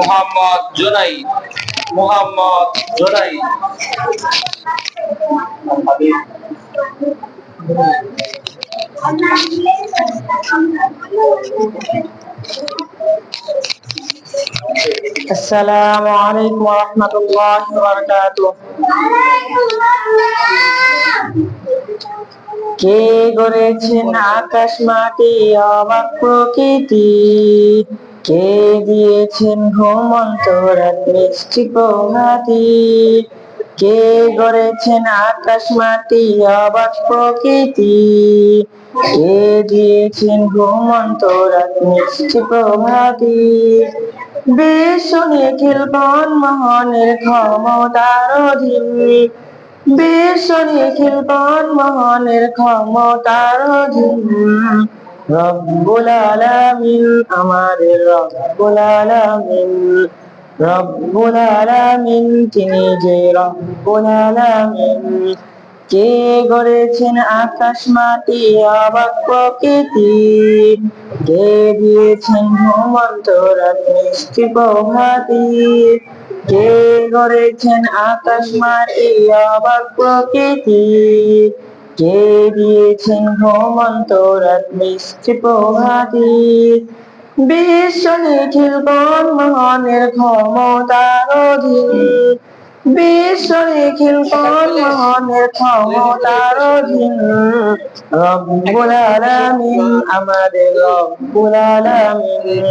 মোহাম্মদ জোনাই মোহাম্মদ জোনাই আসসালামু আলাইকুম ওয়া রাহমাতুল্লাহি ওয়া বারাকাতুহু। কে গড়েছেন আকাশ মাটি অবাক প্রকৃতি, কে দিয়েছেন ঘুমন্ত রাত মিষ্টি প্রভাতী, কে গড়েছেন আকাশ মাটি অবাক প্রকৃতি, কে দিয়েছেন ঘুমন্ত রাত মিষ্টি প্রভাতী। বিশ্ব নিখিল মনমোহনের ক্ষমতার অধীন, বিশ্ব নিখিল মনমোহনের ক্ষমতার অধীন। রব্বুল আলামিন আমাদের রব্বুল আলামিন, রব্বুল আলামিন তিনি যে রব্বুল আলামিন। কে গড়েছেন আকাশ মাটি অবাক প্রকৃতি, কে দিয়েছেন ঘুমন্ত রাত মিষ্টি প্রভাতী, কে গড়েছেন আকাশ মাটি অবাক প্রকৃতি, কে দিয়েছেন ঘুমন্ত রাত মিষ্টি প্রভাতী। বিশ্ব নিখিল মনমোহনের ক্ষমতার অধীন, বিশ্ব নিখিল মনমোহনের ক্ষমতার অধীন। রব্বুল আলামিন আমাদের রব্বুল আলামিন,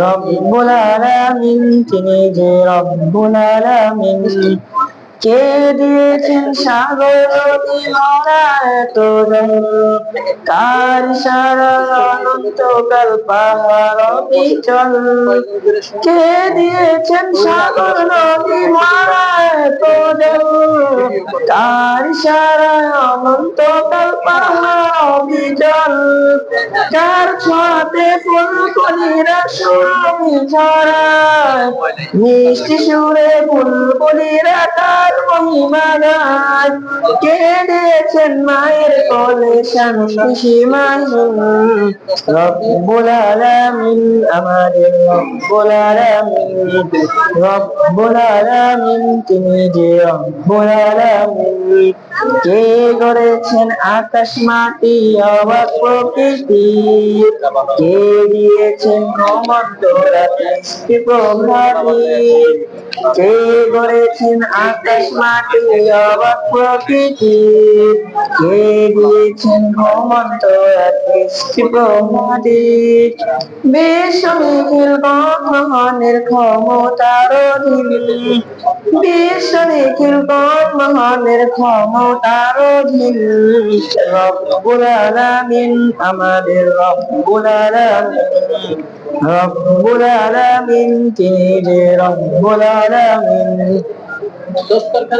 রব্বুল আলামিন তিনি যে রব্বুল আলামিন। কে দিয়েছেন সাগর নদী ভরা এত জল, কার ইশারায় অনন্তকাল পাহাড় অবিচল। কে দিয়েছেন সাগর নদী ভরা এত জল, কার ইশারায় অনন্তকাল পাহাড় অবিচল। কার ছোঁয়াতে ফুলকলিরা সুরভি ছড়ায়, মিষ্টি সুরে বুলবুলিরা তার মহিমা গায়। কে দিয়েছেন মায়ের কোলে শান্তি সীমাহীন, রব্বুল আলামিন আমাদের রব্বুল আলামিন, রব্বুল আলামিন তিনি যে রব্বুল আলামিন। কে গড়েছেন আকাশ মাটি অবাক প্রকৃতি, কে দিয়েছেন ঘুমন্ত রাত মিষ্টি প্রভাতী, কে গড়েছেন আকাশ মাটি অবাক প্রকৃতি, কে দিয়েছেন ঘুমন্ত রাত মিষ্টি প্রভাতী। বিশ্ব নিখিল মনমোহনের ক্ষমতার অধীন, বিশ্ব নিখিল মনমোহনের ক্ষমতার অধীন। রব্বুল আলামিন আমাদের রব্বুল আলামিন, রব্বুল আলামিন তিনি যে রব্বুল আলামিন।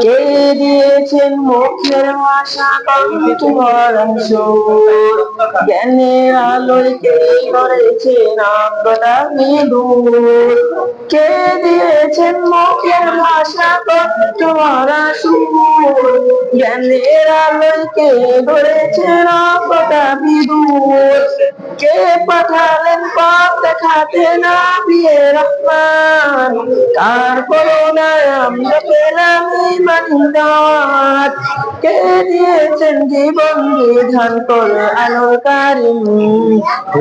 কে দিয়েছেন মুখের ভাষা কণ্ঠ ভরা সুর, জ্ঞানের আলোয় কে করেছেন অজ্ঞতা দূর। কে দিয়েছেন মুখের ভাষা কণ্ঠ ভরা সুর, জ্ঞানের আলোয় কে করেছেন অজ্ঞতা দূর। কে পাঠালেন পথ দেখাতে নবী রহমান, কার করুণায় আমরা পেলাম ঈমান হিদায়াত। কে দিয়েছেন জীবন বিধান কোরআনুল কারীম,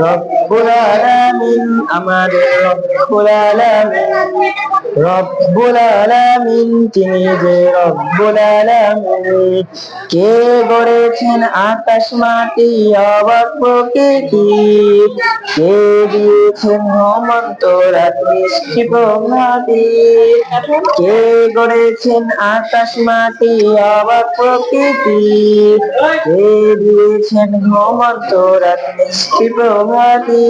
রব্বুল আলামিন আমাদের রব্বুল আলামিন, রব্বুল আলামিন তিনি যে রব্বুল আলামিন। কে গড়েছেন আকাশ মাটি অবাক প্রকৃতি, কে দিয়েছেন ঘুমন্ত রাত মিষ্টি প্রভাতী, কে গড়েছেন আকাশ মাটি অবাক প্রকৃতি, কে দিয়েছেন ঘুমন্ত রাত মিষ্টি প্রভাতী।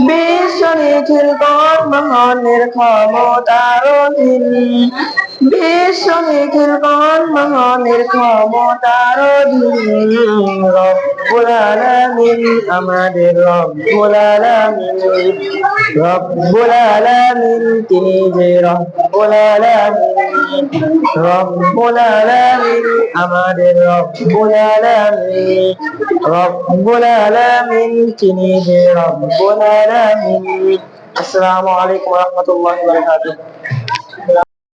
বিশ্ব নিখিল মনমোহনের ক্ষমতার অধীন, বিশ্ব নিখিল মনমোহনের ক্ষমতার অধীন। রব্বুল আলামিন আমাদের রব্বুল আলামিন, রব্বুল আলামিন তিনি যে রব্বুল আলামিন, রব্বুল আলামিন আমাদের রব্বুল আলামিন, রব্বুল আলামিন তিনি যে রব্বুল আলামিন। আসসালামু আলাইকুম ওয়া রাহমাতুল্লাহি ওয়া বারাকাতুহু।